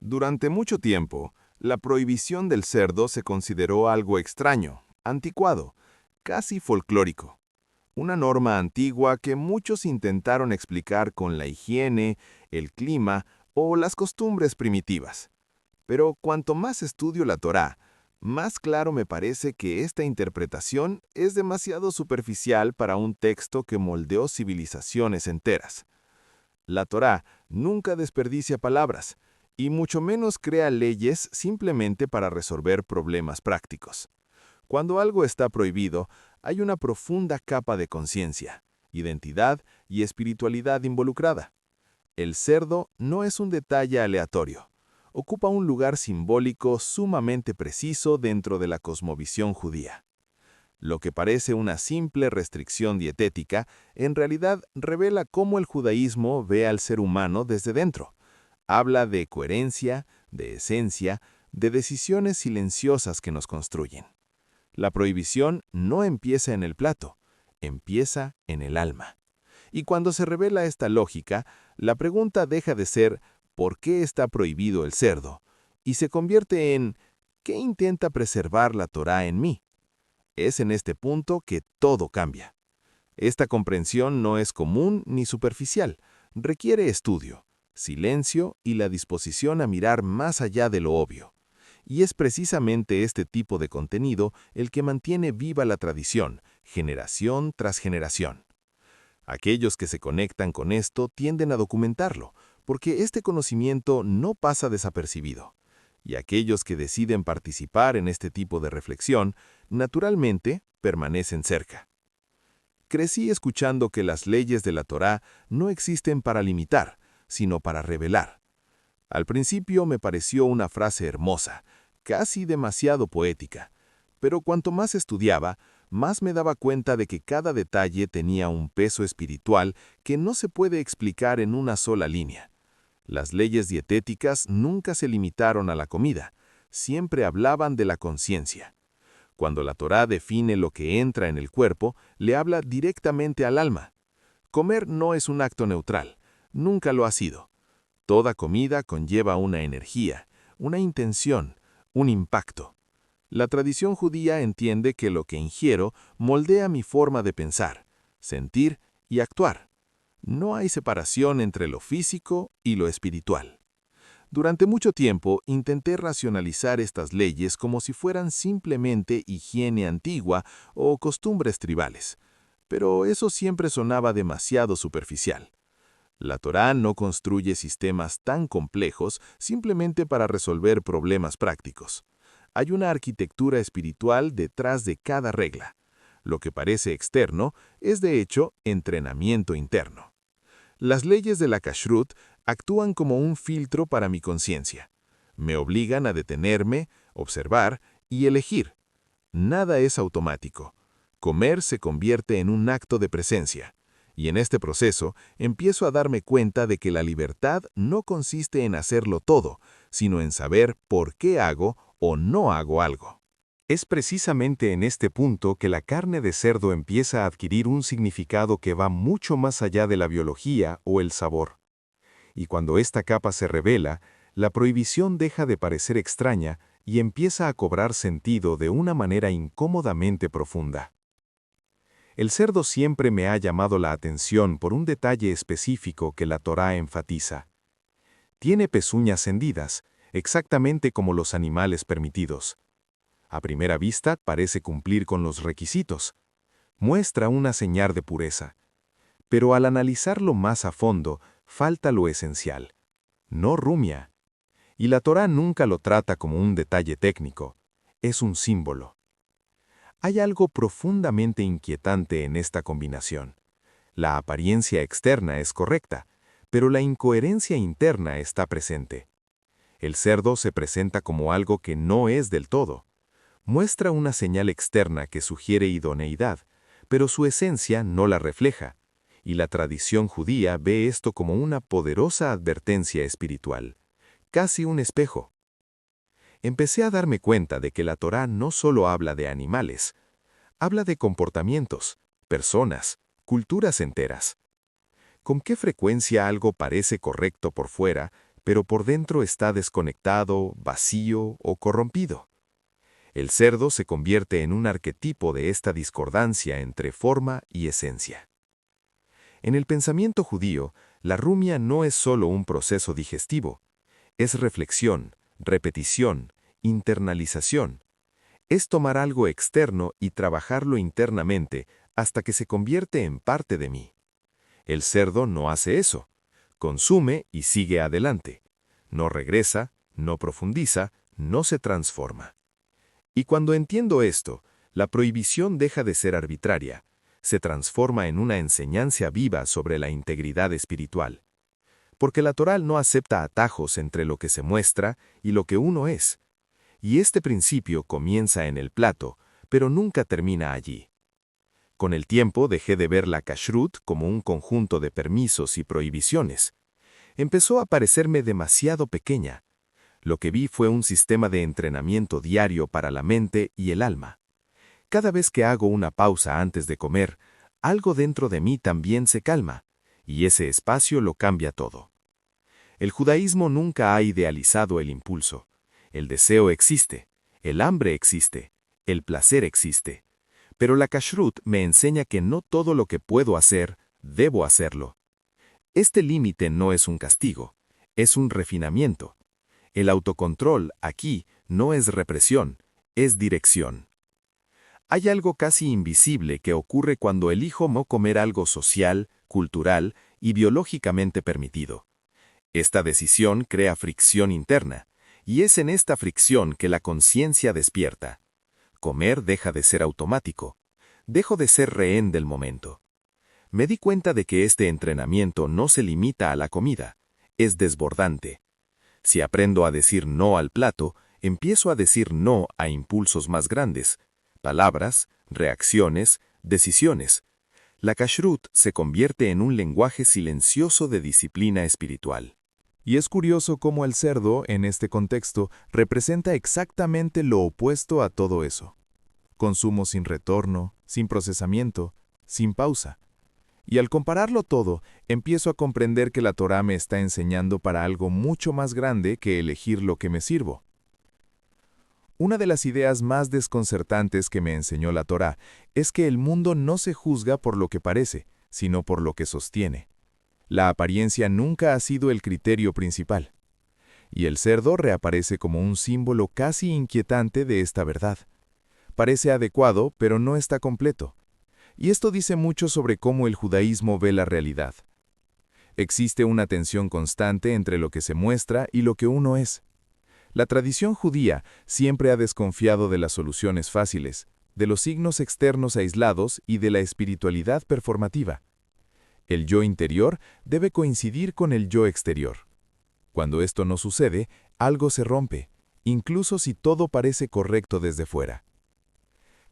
Durante mucho tiempo, la prohibición del cerdo se consideró algo extraño, anticuado, casi folclórico. Una norma antigua que muchos intentaron explicar con la higiene, el clima o las costumbres primitivas. Pero cuanto más estudio la Torá, más claro me parece que esta interpretación es demasiado superficial para un texto que moldeó civilizaciones enteras. La Torá nunca desperdicia palabras, y mucho menos crea leyes simplemente para resolver problemas prácticos. Cuando algo está prohibido, hay una profunda capa de conciencia, identidad y espiritualidad involucrada. El cerdo no es un detalle aleatorio. Ocupa un lugar simbólico sumamente preciso dentro de la cosmovisión judía. Lo que parece una simple restricción dietética, en realidad revela cómo el judaísmo ve al ser humano desde dentro. Habla de coherencia, de esencia, de decisiones silenciosas que nos construyen. La prohibición no empieza en el plato, empieza en el alma. Y cuando se revela esta lógica, la pregunta deja de ser ¿por qué está prohibido el cerdo? Y se convierte en ¿qué intenta preservar la Torá en mí? Es en este punto que todo cambia. Esta comprensión no es común ni superficial, requiere estudio, silencio y la disposición a mirar más allá de lo obvio. Y es precisamente este tipo de contenido el que mantiene viva la tradición, generación tras generación. Aquellos que se conectan con esto tienden a documentarlo, porque este conocimiento no pasa desapercibido. Y aquellos que deciden participar en este tipo de reflexión, naturalmente, permanecen cerca. Crecí escuchando que las leyes de la Torá no existen para limitar, sino para revelar. Al principio me pareció una frase hermosa, casi demasiado poética, pero cuanto más estudiaba, más me daba cuenta de que cada detalle tenía un peso espiritual que no se puede explicar en una sola línea. Las leyes dietéticas nunca se limitaron a la comida, siempre hablaban de la conciencia. Cuando la Torá define lo que entra en el cuerpo, le habla directamente al alma. Comer no es un acto neutral, nunca lo ha sido. Toda comida conlleva una energía, una intención, un impacto. La tradición judía entiende que lo que ingiero moldea mi forma de pensar, sentir y actuar. No hay separación entre lo físico y lo espiritual. Durante mucho tiempo intenté racionalizar estas leyes como si fueran simplemente higiene antigua o costumbres tribales, pero eso siempre sonaba demasiado superficial. La Torá no construye sistemas tan complejos simplemente para resolver problemas prácticos. Hay una arquitectura espiritual detrás de cada regla. Lo que parece externo es, de hecho, entrenamiento interno. Las leyes de la Kashrut actúan como un filtro para mi conciencia. Me obligan a detenerme, observar y elegir. Nada es automático. Comer se convierte en un acto de presencia. Y en este proceso empiezo a darme cuenta de que la libertad no consiste en hacerlo todo, sino en saber por qué hago o no hago algo. Es precisamente en este punto que la carne de cerdo empieza a adquirir un significado que va mucho más allá de la biología o el sabor. Y cuando esta capa se revela, la prohibición deja de parecer extraña y empieza a cobrar sentido de una manera incómodamente profunda. El cerdo siempre me ha llamado la atención por un detalle específico que la Torá enfatiza. Tiene pezuñas hendidas, exactamente como los animales permitidos. A primera vista parece cumplir con los requisitos. Muestra una señal de pureza. Pero al analizarlo más a fondo, falta lo esencial. No rumia. Y la Torá nunca lo trata como un detalle técnico. Es un símbolo. Hay algo profundamente inquietante en esta combinación. La apariencia externa es correcta, pero la incoherencia interna está presente. El cerdo se presenta como algo que no es del todo. Muestra una señal externa que sugiere idoneidad, pero su esencia no la refleja, y la tradición judía ve esto como una poderosa advertencia espiritual, casi un espejo. Empecé a darme cuenta de que la Torá no solo habla de animales, habla de comportamientos, personas, culturas enteras. ¿Con qué frecuencia algo parece correcto por fuera, pero por dentro está desconectado, vacío o corrompido. El cerdo se convierte en un arquetipo de esta discordancia entre forma y esencia. En el pensamiento judío, la rumia no es solo un proceso digestivo, es reflexión, repetición, internalización. Es tomar algo externo y trabajarlo internamente hasta que se convierte en parte de mí. El cerdo no hace eso. Consume y sigue adelante. No regresa, no profundiza, no se transforma. Y cuando entiendo esto, la prohibición deja de ser arbitraria, se transforma en una enseñanza viva sobre la integridad espiritual. Porque la Torá no acepta atajos entre lo que se muestra y lo que uno es. Y este principio comienza en el plato, pero nunca termina allí. Con el tiempo dejé de ver la kashrut como un conjunto de permisos y prohibiciones. Empezó a parecerme demasiado pequeña. Lo que vi fue un sistema de entrenamiento diario para la mente y el alma. Cada vez que hago una pausa antes de comer, algo dentro de mí también se calma, y ese espacio lo cambia todo. El judaísmo nunca ha idealizado el impulso. El deseo existe, el hambre existe, el placer existe. Pero la kashrut me enseña que no todo lo que puedo hacer, debo hacerlo. Este límite no es un castigo, es un refinamiento. El autocontrol, aquí, no es represión, es dirección. Hay algo casi invisible que ocurre cuando elijo no comer algo social, cultural y biológicamente permitido. Esta decisión crea fricción interna, y es en esta fricción que la conciencia despierta. Comer deja de ser automático. Dejo de ser rehén del momento. Me di cuenta de que este entrenamiento no se limita a la comida, es desbordante. Si aprendo a decir no al plato, empiezo a decir no a impulsos más grandes, palabras, reacciones, decisiones. La kashrut se convierte en un lenguaje silencioso de disciplina espiritual. Y es curioso cómo el cerdo, en este contexto, representa exactamente lo opuesto a todo eso. Consumo sin retorno, sin procesamiento, sin pausa. Y al compararlo todo, empiezo a comprender que la Torá me está enseñando para algo mucho más grande que elegir lo que me sirvo. Una de las ideas más desconcertantes que me enseñó la Torá es que el mundo no se juzga por lo que parece, sino por lo que sostiene. La apariencia nunca ha sido el criterio principal. Y el cerdo reaparece como un símbolo casi inquietante de esta verdad. Parece adecuado, pero no está completo. Y esto dice mucho sobre cómo el judaísmo ve la realidad. Existe una tensión constante entre lo que se muestra y lo que uno es. La tradición judía siempre ha desconfiado de las soluciones fáciles, de los signos externos aislados y de la espiritualidad performativa. El yo interior debe coincidir con el yo exterior. Cuando esto no sucede, algo se rompe, incluso si todo parece correcto desde fuera.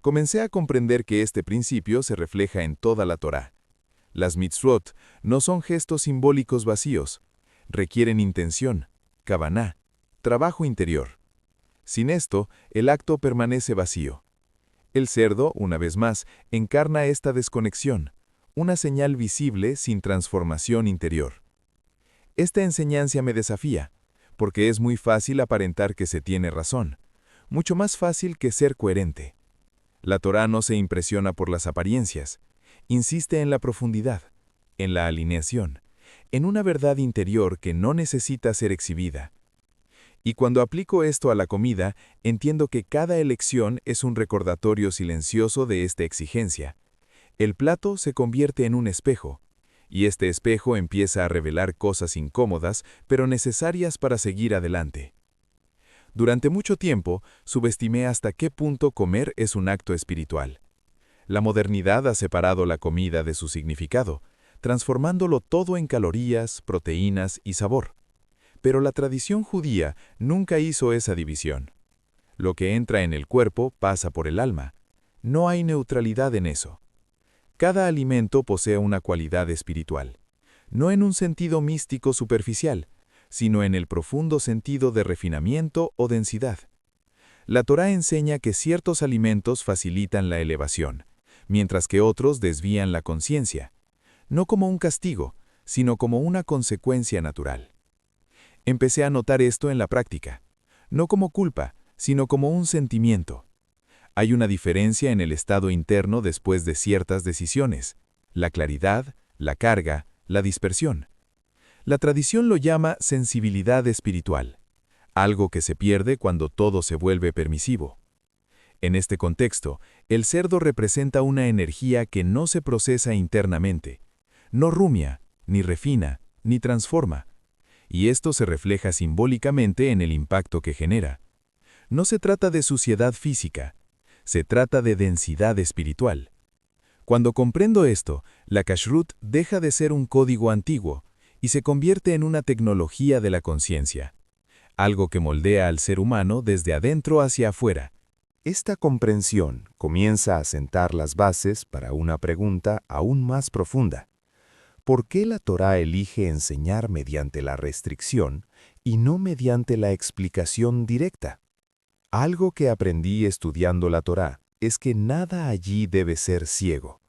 Comencé a comprender que este principio se refleja en toda la Torá. Las mitzvot no son gestos simbólicos vacíos, requieren intención, kavaná, trabajo interior. Sin esto, el acto permanece vacío. El cerdo, una vez más, encarna esta desconexión, una señal visible sin transformación interior. Esta enseñanza me desafía, porque es muy fácil aparentar que se tiene razón, mucho más fácil que ser coherente. La Torá no se impresiona por las apariencias, insiste en la profundidad, en la alineación, en una verdad interior que no necesita ser exhibida. Y cuando aplico esto a la comida, entiendo que cada elección es un recordatorio silencioso de esta exigencia. El plato se convierte en un espejo, y este espejo empieza a revelar cosas incómodas, pero necesarias para seguir adelante. Durante mucho tiempo, subestimé hasta qué punto comer es un acto espiritual. La modernidad ha separado la comida de su significado, transformándolo todo en calorías, proteínas y sabor. Pero la tradición judía nunca hizo esa división. Lo que entra en el cuerpo pasa por el alma. No hay neutralidad en eso. Cada alimento posee una cualidad espiritual, no en un sentido místico superficial, sino en el profundo sentido de refinamiento o densidad. La Torá enseña que ciertos alimentos facilitan la elevación, mientras que otros desvían la conciencia, no como un castigo, sino como una consecuencia natural. Empecé a notar esto en la práctica, no como culpa, sino como un sentimiento. Hay una diferencia en el estado interno después de ciertas decisiones, la claridad, la carga, la dispersión. La tradición lo llama sensibilidad espiritual, algo que se pierde cuando todo se vuelve permisivo. En este contexto, el cerdo representa una energía que no se procesa internamente, no rumia, ni refina, ni transforma, y esto se refleja simbólicamente en el impacto que genera. No se trata de suciedad física, se trata de densidad espiritual. Cuando comprendo esto, la kashrut deja de ser un código antiguo y se convierte en una tecnología de la conciencia, algo que moldea al ser humano desde adentro hacia afuera. Esta comprensión comienza a sentar las bases para una pregunta aún más profunda. ¿Por qué la Torá elige enseñar mediante la restricción y no mediante la explicación directa? Algo que aprendí estudiando la Torá es que nada allí debe ser ciego.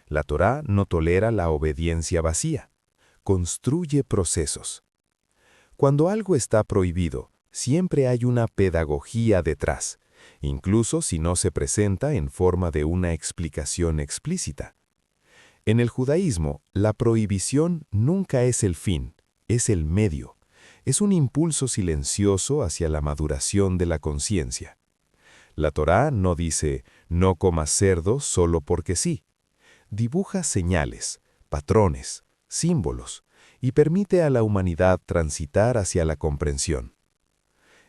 La Torá no tolera la obediencia vacía, construye procesos. Cuando algo está prohibido, siempre hay una pedagogía detrás, incluso si no se presenta en forma de una explicación explícita. En el judaísmo, la prohibición nunca es el fin, es el medio. Es un impulso silencioso hacia la maduración de la conciencia. La Torá no dice, no comas cerdo solo porque sí. Dibuja señales, patrones, símbolos, y permite a la humanidad transitar hacia la comprensión.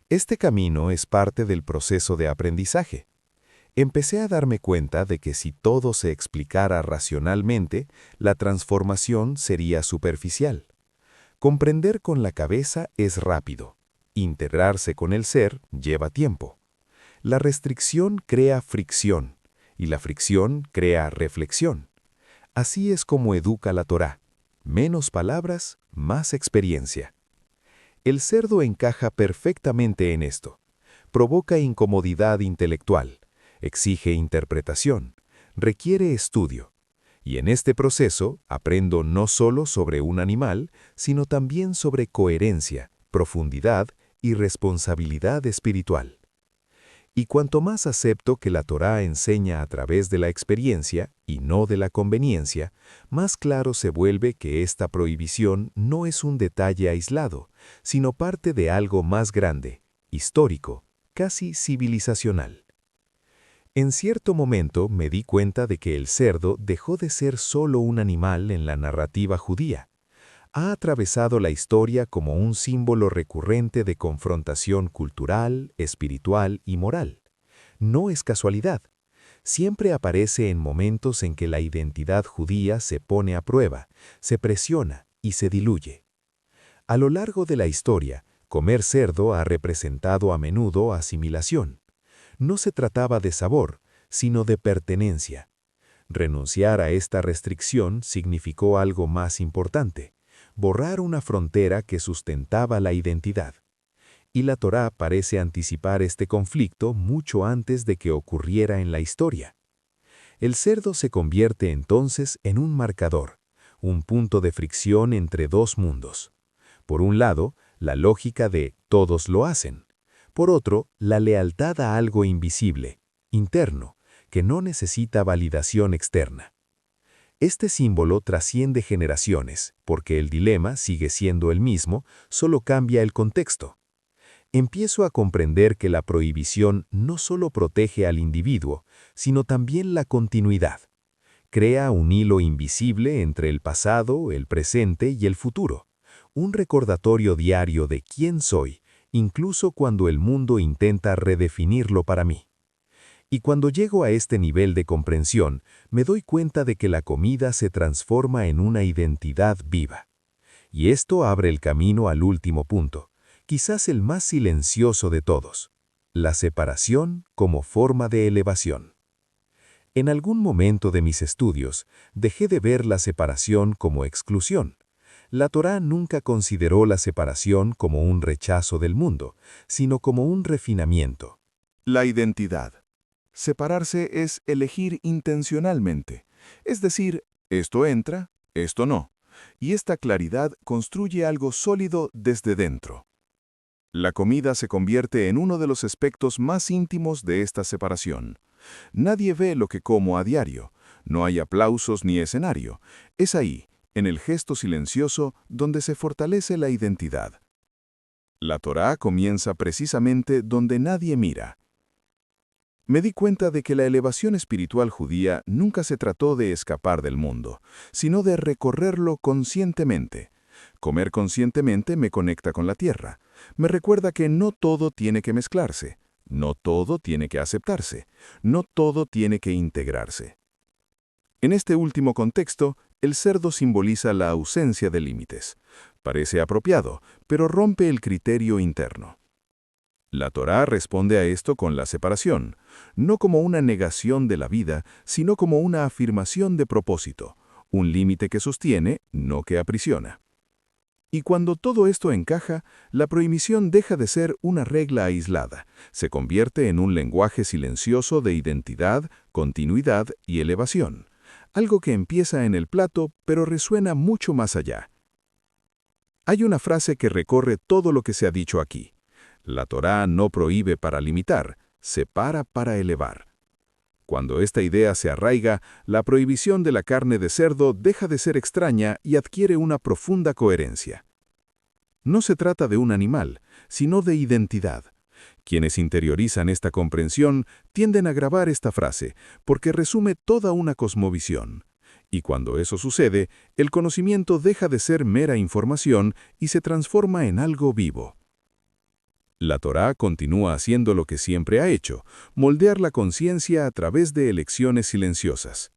Este camino es parte del proceso de aprendizaje. Empecé a darme cuenta de que si todo se explicara racionalmente, la transformación sería superficial. Comprender con la cabeza es rápido. Integrarse con el ser lleva tiempo. La restricción crea fricción, y la fricción crea reflexión. Así es como educa la Torá. Menos palabras, más experiencia. El cerdo encaja perfectamente en esto. Provoca incomodidad intelectual, exige interpretación, requiere estudio. Y en este proceso aprendo no solo sobre un animal, sino también sobre coherencia, profundidad y responsabilidad espiritual. Y cuanto más acepto que la Torá enseña a través de la experiencia y no de la conveniencia, más claro se vuelve que esta prohibición no es un detalle aislado, sino parte de algo más grande, histórico, casi civilizacional. En cierto momento me di cuenta de que el cerdo dejó de ser solo un animal en la narrativa judía. Ha atravesado la historia como un símbolo recurrente de confrontación cultural, espiritual y moral. No es casualidad. Siempre aparece en momentos en que la identidad judía se pone a prueba, se presiona y se diluye. A lo largo de la historia, comer cerdo ha representado a menudo asimilación. No se trataba de sabor, sino de pertenencia. Renunciar a esta restricción significó algo más importante: borrar una frontera que sustentaba la identidad. Y la Torá parece anticipar este conflicto mucho antes de que ocurriera en la historia. El cerdo se convierte entonces en un marcador, un punto de fricción entre dos mundos. Por un lado, la lógica de todos lo hacen. Por otro, la lealtad a algo invisible, interno, que no necesita validación externa. Este símbolo trasciende generaciones, porque el dilema sigue siendo el mismo, solo cambia el contexto. Empiezo a comprender que la prohibición no solo protege al individuo, sino también la continuidad. Crea un hilo invisible entre el pasado, el presente y el futuro. Un recordatorio diario de quién soy, incluso cuando el mundo intenta redefinirlo para mí. Y cuando llego a este nivel de comprensión, me doy cuenta de que la comida se transforma en una identidad viva. Y esto abre el camino al último punto, quizás el más silencioso de todos: la separación como forma de elevación. En algún momento de mis estudios, dejé de ver la separación como exclusión. La Torá nunca consideró la separación como un rechazo del mundo, sino como un refinamiento. La identidad. Separarse es elegir intencionalmente, es decir, esto entra, esto no, y esta claridad construye algo sólido desde dentro. La comida se convierte en uno de los aspectos más íntimos de esta separación. Nadie ve lo que como a diario. No hay aplausos ni escenario. Es ahí, en el gesto silencioso, donde se fortalece la identidad. La Torá comienza precisamente donde nadie mira. Me di cuenta de que la elevación espiritual judía nunca se trató de escapar del mundo, sino de recorrerlo conscientemente. Comer conscientemente me conecta con la tierra. Me recuerda que no todo tiene que mezclarse, no todo tiene que aceptarse, no todo tiene que integrarse. En este último contexto, el cerdo simboliza la ausencia de límites. Parece apropiado, pero rompe el criterio interno. La Torá responde a esto con la separación, no como una negación de la vida, sino como una afirmación de propósito, un límite que sostiene, no que aprisiona. Y cuando todo esto encaja, la prohibición deja de ser una regla aislada, se convierte en un lenguaje silencioso de identidad, continuidad y elevación, algo que empieza en el plato pero resuena mucho más allá. Hay una frase que recorre todo lo que se ha dicho aquí. La Torá no prohíbe para limitar, separa para elevar. Cuando esta idea se arraiga, la prohibición de la carne de cerdo deja de ser extraña y adquiere una profunda coherencia. No se trata de un animal, sino de identidad. Quienes interiorizan esta comprensión tienden a grabar esta frase, porque resume toda una cosmovisión. Y cuando eso sucede, el conocimiento deja de ser mera información y se transforma en algo vivo. La Torá continúa haciendo lo que siempre ha hecho, moldear la conciencia a través de elecciones silenciosas.